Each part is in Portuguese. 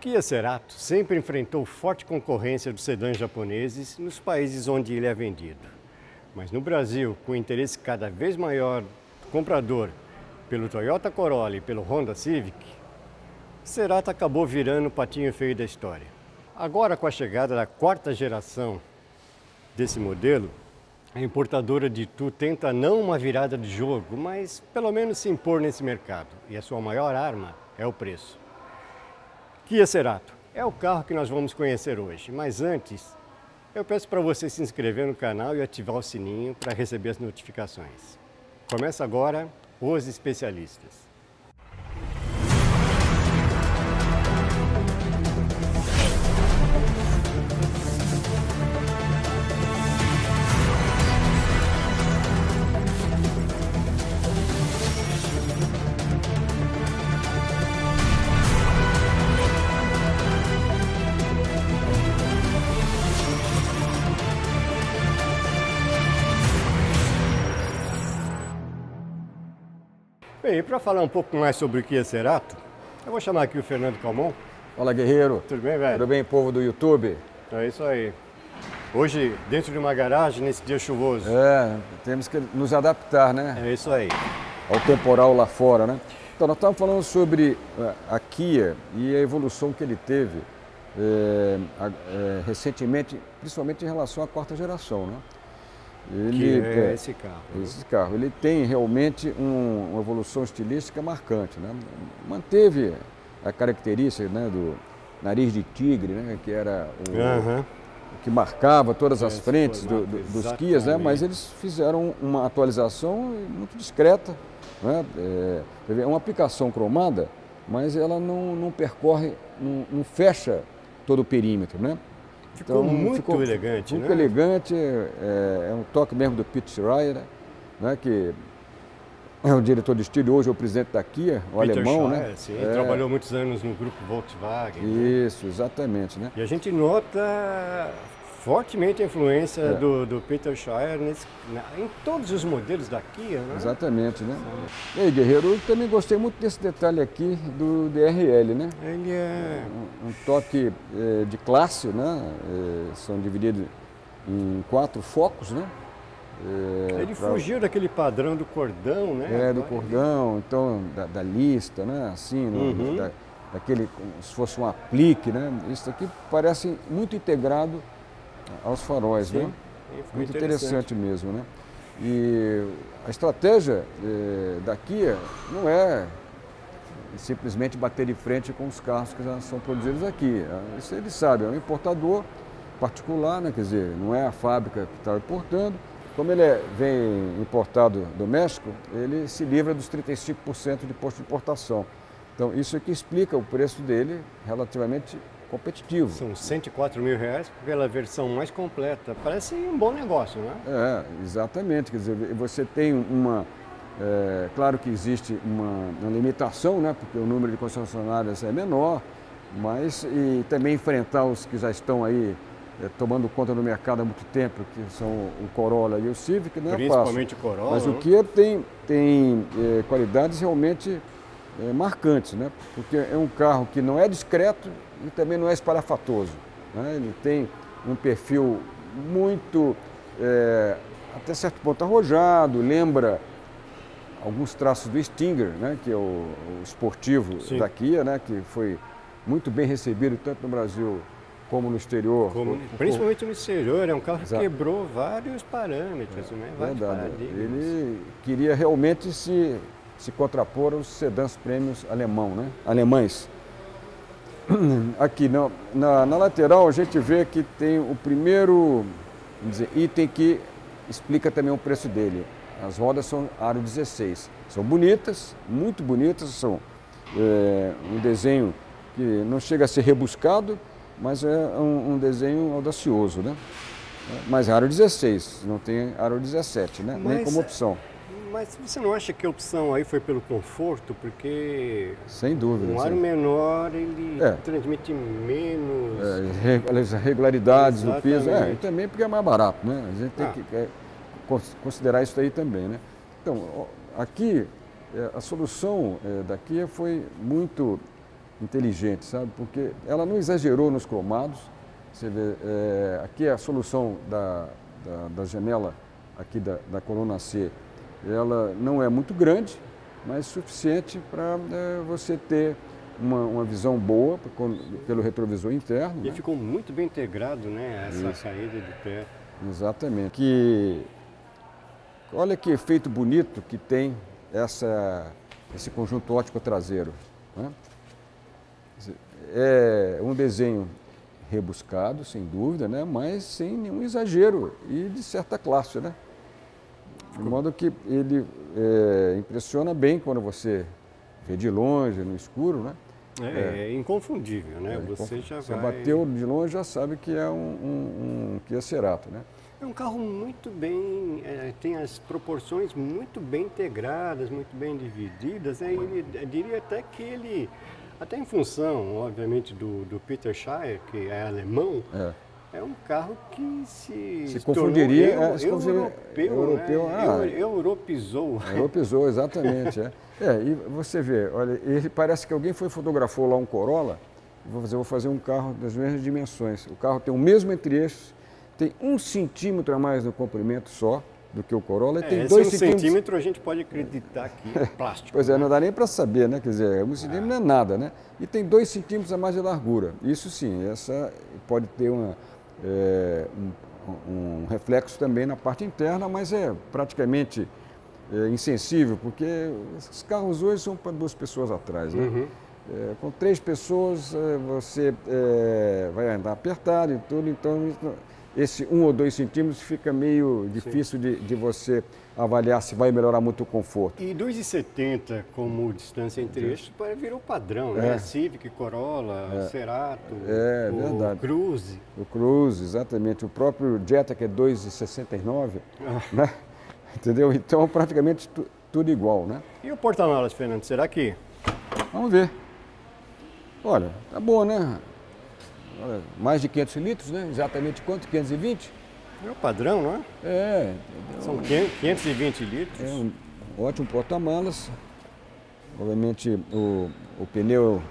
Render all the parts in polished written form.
Kia Cerato sempre enfrentou forte concorrência dos sedãs japoneses nos países onde ele é vendido. Mas no Brasil, com o interesse cada vez maior do comprador pelo Toyota Corolla e pelo Honda Civic, Cerato acabou virando o patinho feio da história. Agora, com a chegada da quarta geração desse modelo, a importadora de Tu tenta não uma virada de jogo, mas pelo menos se impor nesse mercado. E a sua maior arma é o preço. Kia Cerato é o carro que nós vamos conhecer hoje, mas antes eu peço para você se inscrever no canal e ativar o sininho para receber as notificações. Começa agora Os Especialistas. Bem, e para falar um pouco mais sobre o Kia Cerato, eu vou chamar aqui o Fernando Calmon. Fala, guerreiro. Tudo bem, velho? Tudo bem, povo do YouTube? É isso aí. Hoje, dentro de uma garagem, nesse dia chuvoso. Temos que nos adaptar, né? É isso aí. Ao temporal lá fora, né? Então, nós estávamos falando sobre a Kia e a evolução que ele teve recentemente, principalmente em relação à quarta geração, né? Esse carro. Esse carro. Ele tem realmente uma evolução estilística marcante, né? Manteve a característica, né, do nariz de tigre, né, que era o que marcava todas as frentes dos Kias, né? Mas eles fizeram uma atualização muito discreta, né? É uma aplicação cromada, mas ela não percorre, não fecha todo o perímetro, né? Ficou muito elegante, muito elegante, é um toque mesmo do Peter Schreier, né, que é o diretor de estilo, hoje é o presidente da Kia, o Peter alemão, Schreier, né? Sim, trabalhou muitos anos no grupo Volkswagen. Isso, exatamente, né? E a gente nota fortemente a influência do Peter Schreier em todos os modelos da Kia, né? Exatamente, né? E aí, guerreiro, eu também gostei muito desse detalhe aqui do DRL, né? Ele é um toque de classe, né? São divididos em 4 focos, né? Ele fugiu daquele padrão do cordão, né? Do cordão, então, da lista, né? Assim, daquele, como se fosse um aplique, né? Isso aqui parece muito integrado aos faróis, Sim, né? Muito interessante mesmo, né? E a estratégia da Kia não é simplesmente bater de frente com os carros que já são produzidos aqui. Isso eles sabem, é um importador particular, né? Quer dizer, não é a fábrica que está importando. Como ele vem importado do México, ele se livra dos 35% de imposto de importação. Então, isso é que explica o preço dele relativamente competitivo. São R$104 mil pela versão mais completa. Parece um bom negócio, né? Exatamente. Quer dizer, você tem claro que existe uma limitação, né? Porque o número de concessionárias é menor, mas e também enfrentar os que já estão aí tomando conta do mercado há muito tempo, que são o Corolla e o Civic, não é fácil. Principalmente o Corolla. Mas o Kia tem qualidades realmente marcantes, né? Porque é um carro que não é discreto e também não é espalhafatoso, né? Ele tem um perfil muito, até certo ponto, arrojado, lembra alguns traços do Stinger, né? Que é o esportivo da Kia, né? Que foi muito bem recebido tanto no Brasil como no exterior. Principalmente no exterior, é um carro que quebrou vários parâmetros, né? Vários paradigmas. Ele queria realmente se contrapor aos sedãs prêmios alemães. Aqui na lateral a gente vê que tem o primeiro, vamos dizer, item que explica também o preço dele. As rodas são aro 16. São bonitas, muito bonitas, são um desenho que não chega a ser rebuscado, mas é um desenho audacioso, né? Mas aro 16, não tem aro 17, né? Nem como opção. Mas você não acha que a opção aí foi pelo conforto? Porque sem dúvida, um aro menor, ele transmite menos... as regularidades do piso, e também porque é mais barato, né? A gente tem que considerar isso aí também, né? Então, aqui, a solução da Kia foi muito inteligente, sabe? Porque ela não exagerou nos cromados. Você vê, aqui a solução da janela aqui da coluna C, ela não é muito grande, mas suficiente para você ter uma visão boa pelo retrovisor interno. E ficou muito bem integrado, né, essa saída de pé. Exatamente. Olha que efeito bonito que tem esse conjunto óptico traseiro, né? É um desenho rebuscado, sem dúvida, né? Mas sem nenhum exagero e de certa classe, né? De modo que ele impressiona bem quando você vê de longe, no escuro, né? É inconfundível, né? Você bateu de longe, já sabe que é um Kia Cerato, né? É um carro muito bem, tem as proporções muito bem integradas, muito bem divididas, né? Eu diria até que ele, até em função, obviamente, do Peter Shire, que é alemão, é um carro que se confundiria, europeu, né? Europeizou. Europeizou, exatamente. E você vê, olha, ele parece que alguém fotografou lá um Corolla, vou fazer um carro das mesmas dimensões. O carro tem o mesmo entre-eixos, tem 1 centímetro a mais no comprimento só do que o Corolla, e tem 2 centímetros a gente pode acreditar que é plástico. Pois não dá nem para saber, né? Quer dizer, 1 centímetro não é nada, né? E tem 2 centímetros a mais de largura. Isso sim, essa pode ter um reflexo também na parte interna, mas é praticamente insensível, porque os carros hoje são para 2 pessoas atrás, né? Uhum. Com 3 pessoas você vai andar apertado e tudo, então esse 1 ou 2 centímetros fica meio difícil de você avaliar se vai melhorar muito o conforto. E 2,70 como distância entre eixos virou padrão, né? Civic, Corolla, Cerato, verdade. Cruze. O Cruze, exatamente. O próprio Jetta, que é 2,69, né? Entendeu? Então, praticamente tudo igual, né? E o porta-malas, Fernando, será que... Vamos ver. Olha, tá bom, né? Olha, mais de 500 litros, né? Exatamente quanto? 520? É o padrão, não é? São 520 litros. É um ótimo porta-malas. Obviamente, o pneu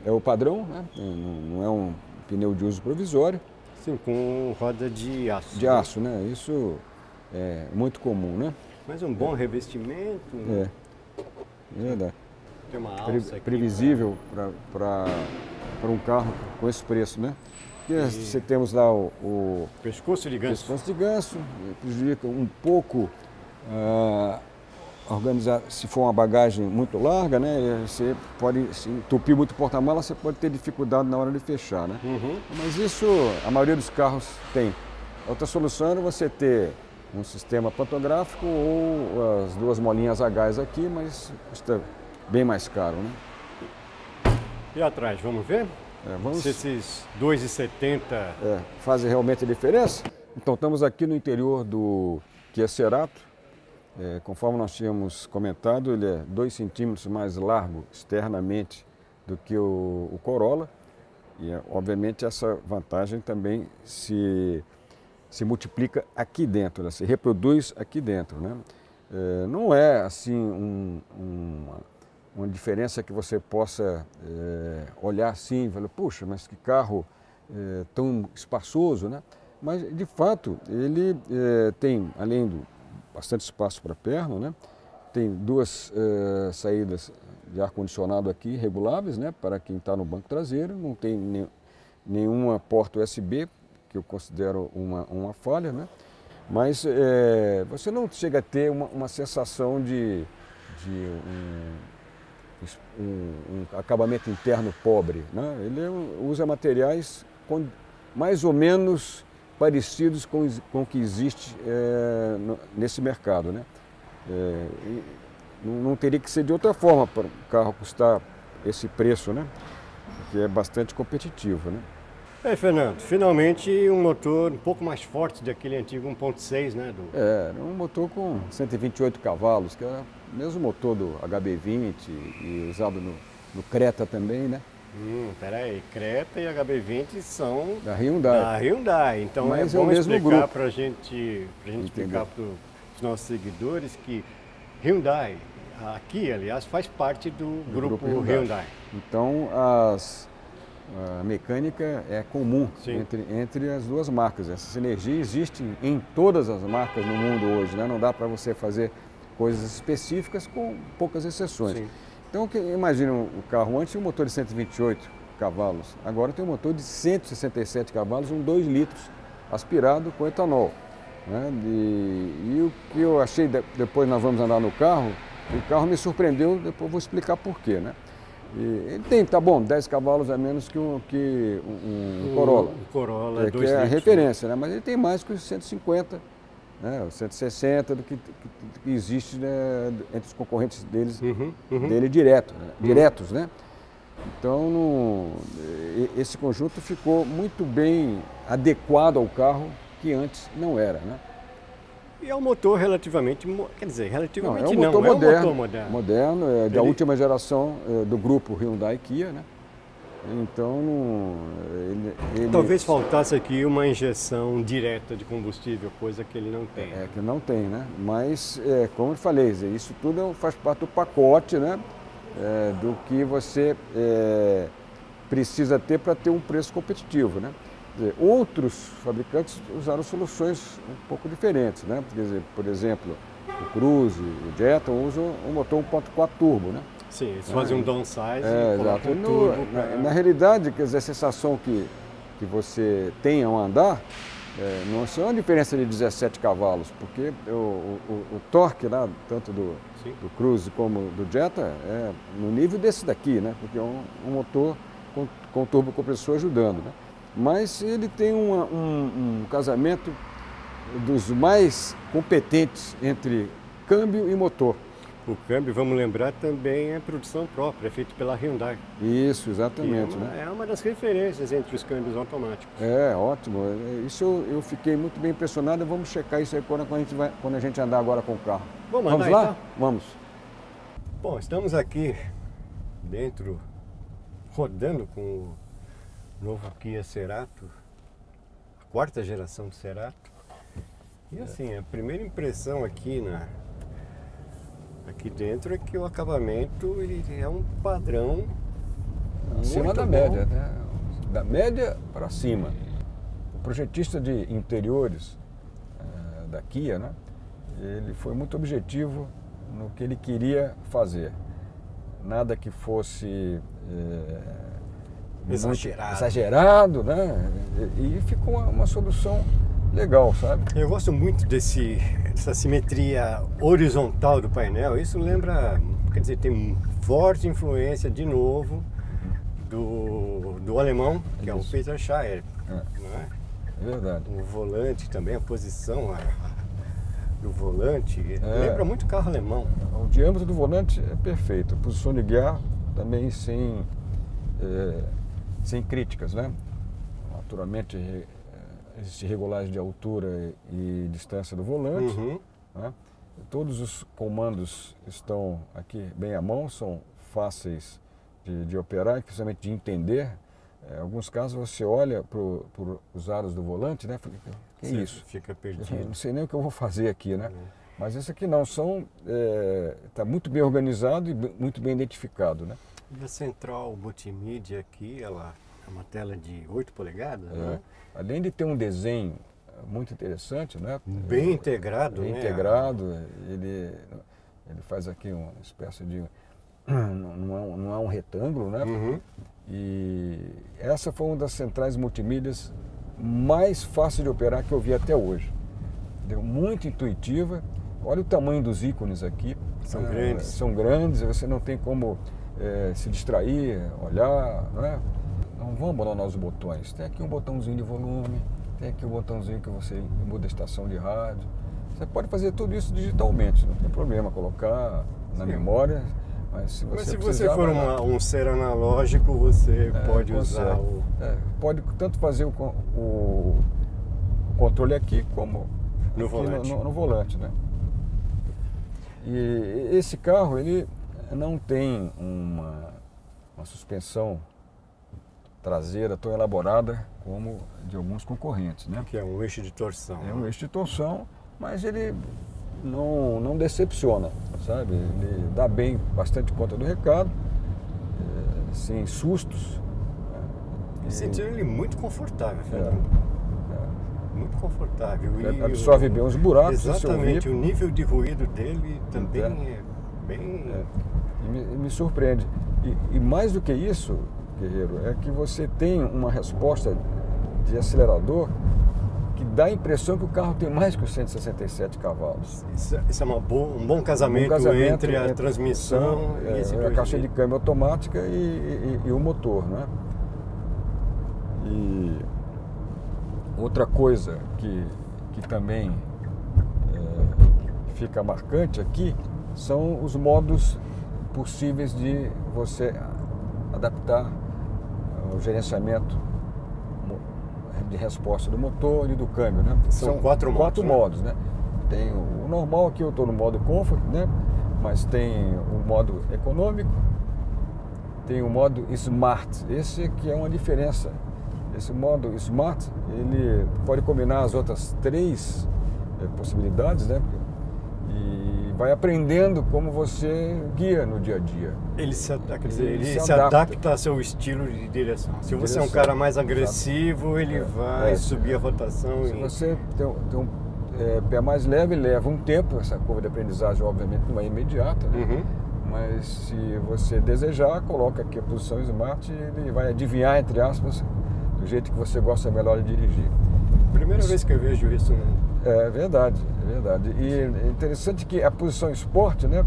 é o padrão, né? Não é um pneu de uso provisório. Sim, com roda de aço. De aço, né? Isso é muito comum, né? Mas um bom revestimento. Verdade. Tem uma alça aqui, previsível para um carro com esse preço, né? Porque você temos lá o pescoço de ganso. Pescoço de ganso, prejudica um pouco organizar, se for uma bagagem muito larga, né? Você pode, se entupir muito o porta-mala, você pode ter dificuldade na hora de fechar, né? Uhum. Mas isso a maioria dos carros tem. Outra solução é você ter um sistema pantográfico ou as 2 molinhas a gás aqui, mas custa bem mais caro, né? E atrás, vamos ver? Se esses 2,70 fazem realmente a diferença. Então, estamos aqui no interior do Kia Cerato. Conforme nós tínhamos comentado, ele é 2 centímetros mais largo externamente do que o Corolla. E, obviamente, essa vantagem também se multiplica aqui dentro, né? Se reproduz aqui dentro, né? Não é assim uma diferença que você possa olhar assim e falar, puxa, mas que carro tão espaçoso, né? Mas, de fato, ele tem, além do bastante espaço para perna, né? Tem 2 saídas de ar-condicionado aqui reguláveis, né? Para quem está no banco traseiro, não tem nenhuma porta USB, que eu considero uma falha, né? Mas você não chega a ter uma sensação de um acabamento interno pobre, né? Ele usa materiais mais ou menos parecidos com o que existe nesse mercado, né? Não teria que ser de outra forma para o carro custar esse preço, né? Que é bastante competitivo, né? Fernando, finalmente um motor um pouco mais forte daquele antigo 1.6, né? Um motor com 128 cavalos, que é o mesmo motor do HB20 e usado no Creta também, né? Peraí, Creta e HB20 são da Hyundai. Então mas é bom mesmo explicar grupo. para a gente explicar para os nossos seguidores que Hyundai aqui, aliás, faz parte do grupo Hyundai. Então, a mecânica é comum entre as duas marcas. Essa sinergia existe em todas as marcas no mundo hoje, né? Não dá para você fazer coisas específicas com poucas exceções. Sim. Então, imagine o carro antes, um motor de 128 cavalos. Agora tem um motor de 167 cavalos, 2 litros, aspirado com etanol. Né? E o que eu achei, depois nós vamos andar no carro, o carro me surpreendeu, depois vou explicar por quê, né? Ele tem, tá bom, 10 cavalos a menos que um Corolla. Um Corolla, 2 que é a litros, referência, né? Mas ele tem mais que os 150, né? Os 160 do que existe, né, entre os concorrentes dele diretos, né? Então, esse conjunto ficou muito bem adequado ao carro, que antes não era, né? E é um motor relativamente, quer dizer, relativamente é um motor moderno, moderno, da última geração do grupo Hyundai Kia, né? Então, talvez faltasse aqui uma injeção direta de combustível, coisa que ele não tem. Que não tem, né? Mas, como eu falei, isso tudo faz parte do pacote, né? Do que você precisa ter para ter um preço competitivo, né? Quer dizer, outros fabricantes usaram soluções um pouco diferentes, né? Quer dizer, por exemplo, o Cruze, o Jetta usam um motor 1.4 turbo, né? Sim, eles fazem um downsize e exato. Um turbo na realidade, quer dizer, a sensação que você tem ao andar não é uma diferença de 17 cavalos, porque o torque lá, tanto do Cruze como do Jetta, é no nível desse daqui, né? Porque é um motor com turbo compressor ajudando, né? Mas ele tem um casamento dos mais competentes entre câmbio e motor. O câmbio, vamos lembrar, também é produção própria, é feito pela Hyundai. Isso, exatamente. É uma das referências entre os câmbios automáticos. Ótimo. Isso eu fiquei muito bem impressionado. Vamos checar isso aí quando a gente andar agora com o carro. Vamos lá? Então? Vamos. Bom, estamos aqui dentro, rodando com o novo Kia Cerato, a 4ª geração do Cerato. E assim, a primeira impressão aqui dentro é que o acabamento ele é um padrão acima da média, né? Da média para cima. O projetista de interiores da Kia, né? Ele foi muito objetivo no que ele queria fazer. Nada que fosse exagerado, né? E ficou uma solução legal, sabe? Eu gosto muito dessa simetria horizontal do painel. Isso lembra, quer dizer, tem forte influência, de novo, do alemão, que é o Peter Shire. Não é? É verdade. O volante também, a posição do volante, lembra muito carro alemão. O diâmetro do volante é perfeito. A posição de guiar também sem críticas, né? Naturalmente, existe regulagem de altura e distância do volante. Né? Todos os comandos estão aqui bem à mão, são fáceis de operar, especialmente de entender. Em alguns casos você olha para os aros do volante, né? Que é isso? Fica perdido. Não sei nem o que eu vou fazer aqui, né? Mas isso aqui não, está muito bem organizado e muito bem identificado, né? E a central multimídia aqui, ela é uma tela de 8 polegadas, né? Além de ter um desenho muito interessante, né? Bem integrado, bem né? integrado, ele faz aqui uma espécie de... Não é um retângulo, né? E essa foi uma das centrais multimídias mais fáceis de operar que eu vi até hoje. Muito intuitiva. Olha o tamanho dos ícones aqui. São grandes. São grandes, você não tem como se distrair, olhar, não é? Não vamos abandonar os botões. Tem aqui um botãozinho de volume, tem aqui um botãozinho que você muda a estação de rádio. Você pode fazer tudo isso digitalmente, não tem problema colocar na memória. Mas se você for um ser analógico, você pode usar pode tanto fazer o controle aqui como no volante. No volante, né? E esse carro, ele não tem uma suspensão traseira tão elaborada como de alguns concorrentes, né? Que é um eixo de torção. É um eixo de torção, mas ele não decepciona, sabe? Ele dá bem, bastante conta do recado, sem sustos. Eu senti ele muito confortável, Fernando. Muito confortável. Absorve bem os buracos. Exatamente, o nível de ruído dele também é bem... E me surpreende. E mais do que isso, Guerreiro, é que você tem uma resposta de acelerador que dá a impressão que o carro tem mais que os 167 cavalos. Isso é um bom casamento, entre a transmissão e esse a caixa de câmbio automática e o motor, né? E outra coisa que também fica marcante aqui são os modos possíveis de você adaptar o gerenciamento de resposta do motor e do câmbio, né? São quatro modos, né? Tem o normal, aqui eu estou no modo Comfort, né? Mas tem o modo econômico, tem o modo Smart. Esse aqui é uma diferença. Esse modo Smart, ele pode combinar as outras 3 possibilidades, né? E vai aprendendo como você guia no dia a dia. Ele se adapta ao seu estilo de direção. Se você é um cara mais agressivo, ele vai subir a rotação. Se você tem um pé mais leve, leva um tempo. Essa curva de aprendizagem, obviamente, não é imediata, né? Mas se você desejar, coloca aqui a posição Smart e ele vai adivinhar, entre aspas, do jeito que você gosta melhor de dirigir. Primeira vez que eu vejo isso, né? É verdade. E é interessante que a posição Sport, né?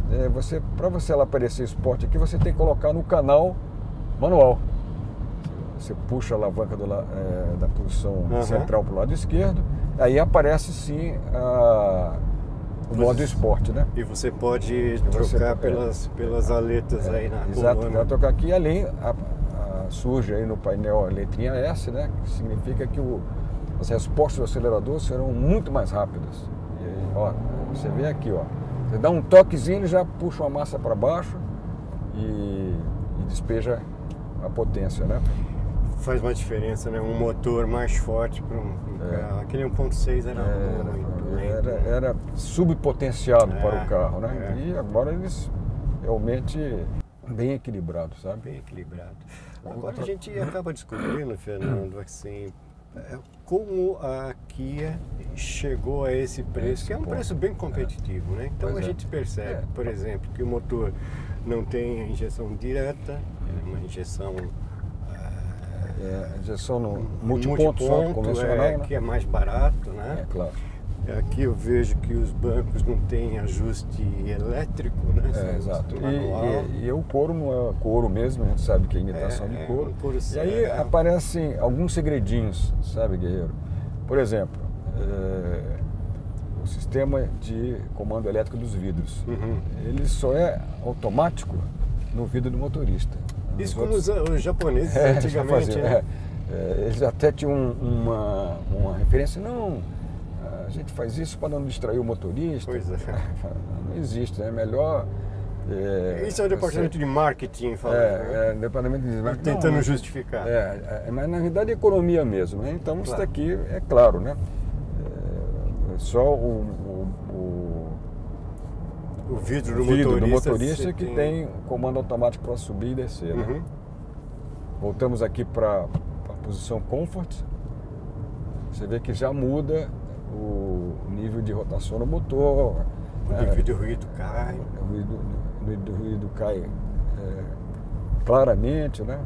Para você ela aparecer Sport aqui, você tem que colocar no canal manual. Você puxa a alavanca da posição central para o lado esquerdo, aí aparece sim o modo Sport, né? E você pode trocar pelas aletas aí na coluna. Exato, vai trocar aqui, além surge aí no painel a letrinha S, né? Que significa que as respostas do acelerador serão muito mais rápidas. E aí, ó, você vê aqui, ó, você dá um toquezinho, ele já puxa uma massa para baixo e despeja a potência, né? Faz uma diferença, né? Um motor mais forte para um carro. Aquele 1.6 era subpotenciado para o carro, né? E agora eles realmente bem equilibrados, sabe? Bem equilibrado. Agora a gente acaba descobrindo, Fernando, assim, como a Kia chegou a esse preço, que é um preço bem competitivo, né? Então a gente percebe, por exemplo, que o motor não tem injeção direta, é uma injeção... injeção no multiponto convencional, né? Que é mais barato, né? É, claro. Aqui eu vejo que os bancos não têm ajuste elétrico, né? Exato. E o couro não é couro mesmo, a gente sabe que é imitação de couro. E aí aparecem alguns segredinhos, sabe, Guerreiro? Por exemplo, o sistema de comando elétrico dos vidros. Ele só é automático no vidro do motorista. Isso como os japoneses antigamente, né? Eles até tinham uma referência, a gente faz isso para não distrair o motorista. Pois é. Não existe, é melhor... isso é o departamento de marketing falando. Departamento de marketing. Tentando justificar. Mas na verdade é economia mesmo, né? Então isso daqui é claro, né? Só o vidro do motorista que tem comando automático para subir e descer. Né? Voltamos aqui para a posição Comfort. Você vê que já muda o nível de rotação no motor. O ruído cai. O ruído cai claramente, né?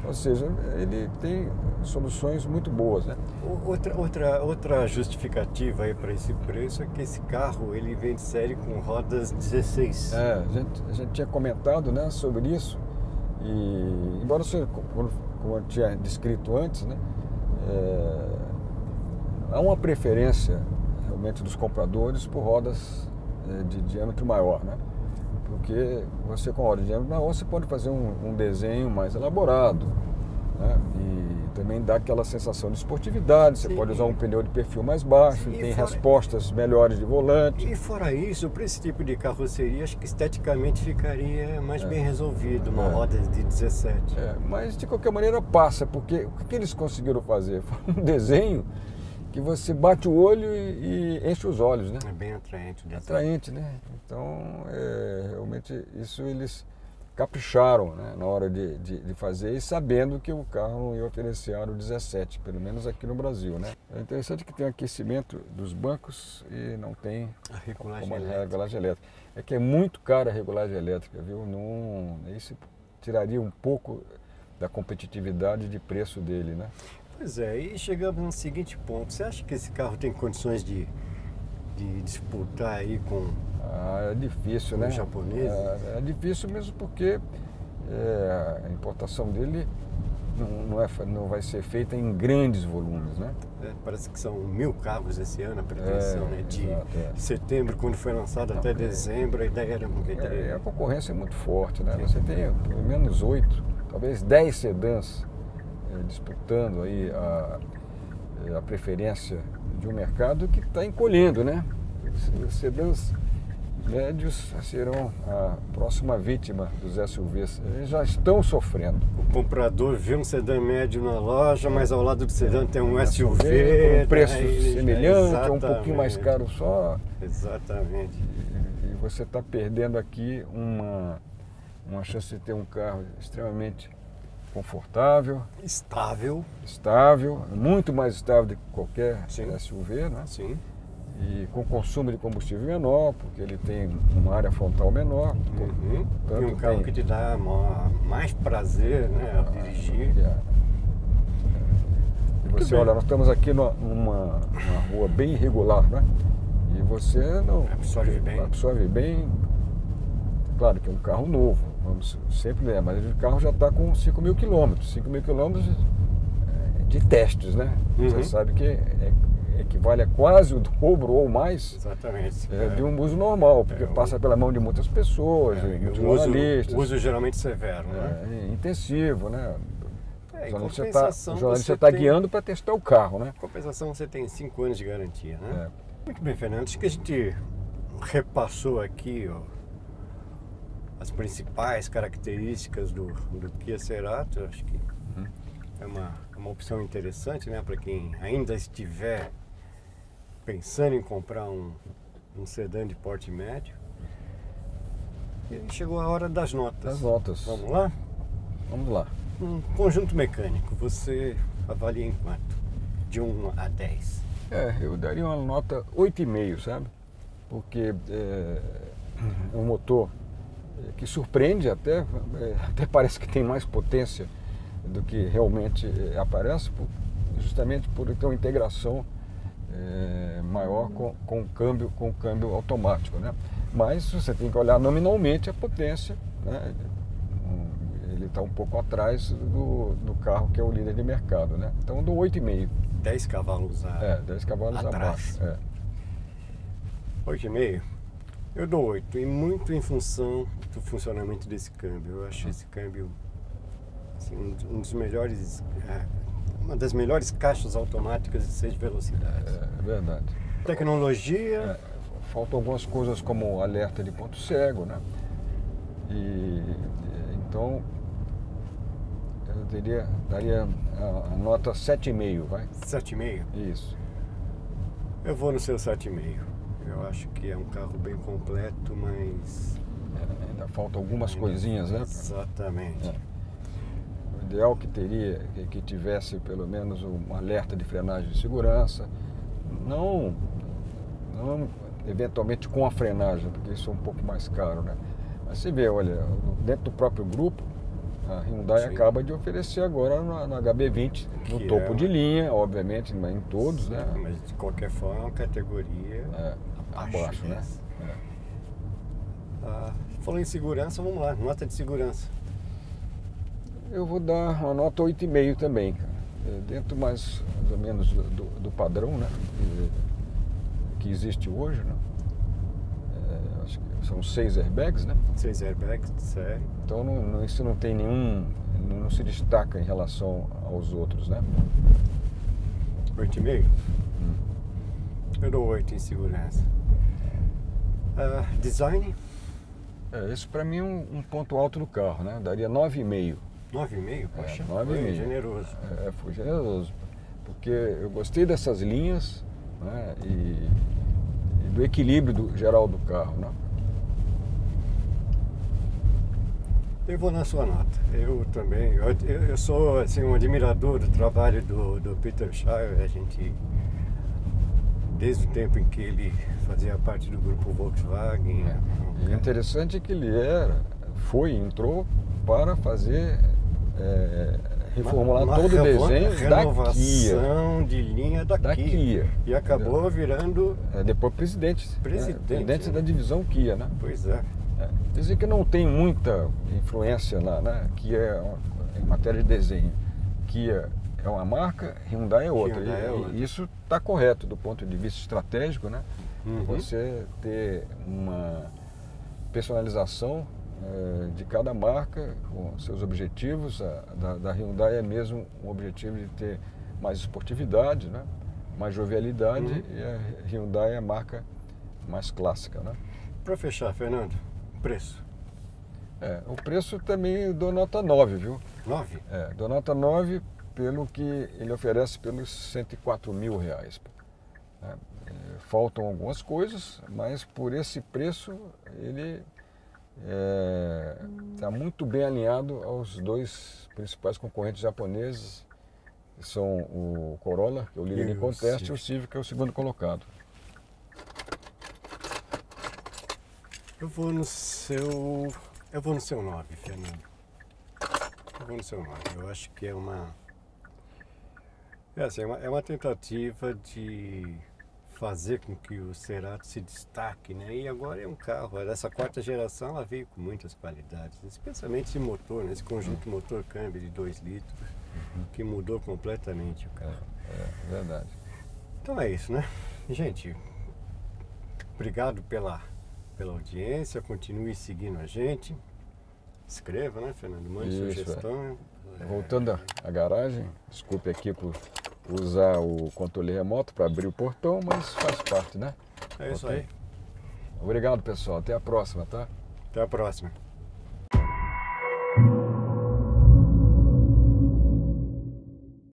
Ou seja, ele tem soluções muito boas, né? Outra justificativa aí para esse preço é que esse carro ele vem de série com rodas 16. A gente tinha comentado, né, sobre isso e embora você, como eu tinha descrito antes, né, há uma preferência realmente dos compradores por rodas de diâmetro maior, né? Porque você com roda de diâmetro maior você pode fazer um desenho mais elaborado, né? E também dá aquela sensação de esportividade. Você pode usar um pneu de perfil mais baixo, tem respostas melhores de volante. E fora isso, para esse tipo de carroceria, acho que esteticamente ficaria mais bem resolvido uma roda de 17. Mas de qualquer maneira passa, porque o que eles conseguiram fazer? Foi um desenho que você bate o olho e enche os olhos, né? É bem atraente. Atraente, né? Então, realmente, isso eles capricharam, né, na hora de fazer, e sabendo que o carro não ia oferecer aro 17, pelo menos aqui no Brasil, né? É interessante que tem aquecimento dos bancos e não tem a regulagem elétrica. É que é muito cara a regulagem elétrica, viu? Não, isso tiraria um pouco da competitividade de preço dele, né? Pois é, e chegamos no seguinte ponto. Você acha que esse carro tem condições de disputar aí com é difícil, né? os japoneses? É difícil mesmo porque a importação dele não vai ser feita em grandes volumes, né? Parece que são 1000 carros esse ano, a pretensão, né? De setembro, quando foi lançado, até dezembro, a ideia era... A concorrência é muito forte, né? Você tem pelo menos 8, talvez 10 sedãs disputando aí a preferência de um mercado que está encolhendo, né? Os sedãs médios serão a próxima vítima dos SUVs. Eles já estão sofrendo. O comprador vê um sedã médio na loja, mas ao lado do sedã tem um SUV com um preço semelhante, um pouquinho mais caro só. Exatamente. E você está perdendo aqui uma chance de ter um carro extremamente confortável, estável, muito mais estável do que qualquer SUV, né? Sim. E com consumo de combustível menor, porque ele tem uma área frontal menor. E um carro que te dá mais prazer, né, a dirigir. E você olha, nós estamos aqui numa rua bem irregular, né? E você não absorve bem. Claro que é um carro novo, vamos sempre lembrar, mas o carro já está com 5.000 quilômetros. 5.000 quilômetros de testes, né? Você sabe que equivale a quase o dobro ou mais de um uso normal, porque passa pela mão de muitas pessoas, de jornalistas. Uso geralmente severo, né? Intensivo, né? O jornalista está guiando para testar o carro, né? Em compensação, você tem 5 anos de garantia, né? Muito bem, Fernando. Acho que a gente repassou aqui as principais características do Kia Cerato. Acho que é uma opção interessante, né, para quem ainda estiver pensando em comprar um sedã de porte médio. E chegou a hora das notas. Vamos lá? Vamos lá. Um conjunto mecânico, você avalia em quanto? De 1 a 10? Eu daria uma nota 8,5, sabe? Porque é um motor que surpreende até parece que tem mais potência do que realmente aparece, justamente por ter uma integração maior com o câmbio automático, né? Mas você tem que olhar nominalmente a potência, né? Ele está um pouco atrás do carro que é o líder de mercado, né? Então eu dou 8,5. 10 cavalos 10 cavalos abaixo. 8,5? Eu dou 8, e muito em função do funcionamento desse câmbio. Eu acho esse câmbio assim, uma das melhores caixas automáticas de 6 velocidades. É verdade. Tecnologia. Faltam algumas coisas como alerta de ponto cego, né? Então eu daria a nota 7,5, vai? 7,5? Isso. Eu vou no seu 7,5. Eu acho que é um carro bem completo, mas... ainda faltam algumas coisinhas, né? Exatamente. O ideal que tivesse pelo menos um alerta de frenagem de segurança. Não eventualmente com a frenagem, porque isso é um pouco mais caro, né? Mas você vê, olha, dentro do próprio grupo, a Hyundai acaba de oferecer agora na HB20, no topo de linha, obviamente, mas em todos, né? Mas de qualquer forma, é uma categoria abaixo, né? Falando em segurança, vamos lá, nota de segurança. Eu vou dar uma nota 8,5 também, cara. Dentro mais ou menos do padrão, né? Que existe hoje, né? Acho que são 6 airbags, né? 6 airbags de série. Então isso não tem não se destaca em relação aos outros, né? 8,5? Eu dou 8 em segurança. Design? Isso para mim é um ponto alto no carro, né? Daria 9,5. 9,5? Poxa, 9,5. foi generoso. Foi generoso. porque eu gostei dessas linhas, né, e do equilíbrio geral do carro, né? Eu vou na sua nota. Eu também. Eu sou assim, um admirador do trabalho do Peter Shire. A gente, desde o tempo em que ele fazia parte do grupo Volkswagen. E o interessante é que ele entrou para fazer reformular todo o desenho da Kia. Renovação de linha da Kia. E acabou virando... depois presidente da divisão Kia, né? Pois é. Dizem que não tem muita influência lá, né? Kia em matéria de desenho. Kia é uma marca, Hyundai é outra. E isso está correto do ponto de vista estratégico, né? Você ter uma personalização de cada marca com seus objetivos. Da Hyundai é mesmo um objetivo de ter mais esportividade, né? Mais jovialidade, e a Hyundai é a marca mais clássica, né? Para fechar, Fernando, preço. O preço também eu dou nota 9, viu? 9? Dou nota 9 pelo que ele oferece pelos R$104 mil. Faltam algumas coisas, mas por esse preço ele está muito bem alinhado aos dois principais concorrentes japoneses, que são o Corolla, que é o líder em conteste, e o Civic, que é o segundo colocado. Eu vou no seu 9, Fernando. Eu vou no seu 9. Eu acho que é uma tentativa de fazer com que o Cerato se destaque, né? E agora é um carro, essa quarta geração, ela veio com muitas qualidades, especialmente esse motor, né? Esse conjunto motor-câmbio de 2 litros, que mudou completamente o carro. Verdade. Então é isso, né? Gente, obrigado pela audiência, continue seguindo a gente. Escreva, né, Fernando? Mande sugestão. Voltando à garagem, desculpe aqui por usar o controle remoto para abrir o portão, mas faz parte, né? É isso aí. Obrigado, pessoal. Até a próxima, tá? Até a próxima.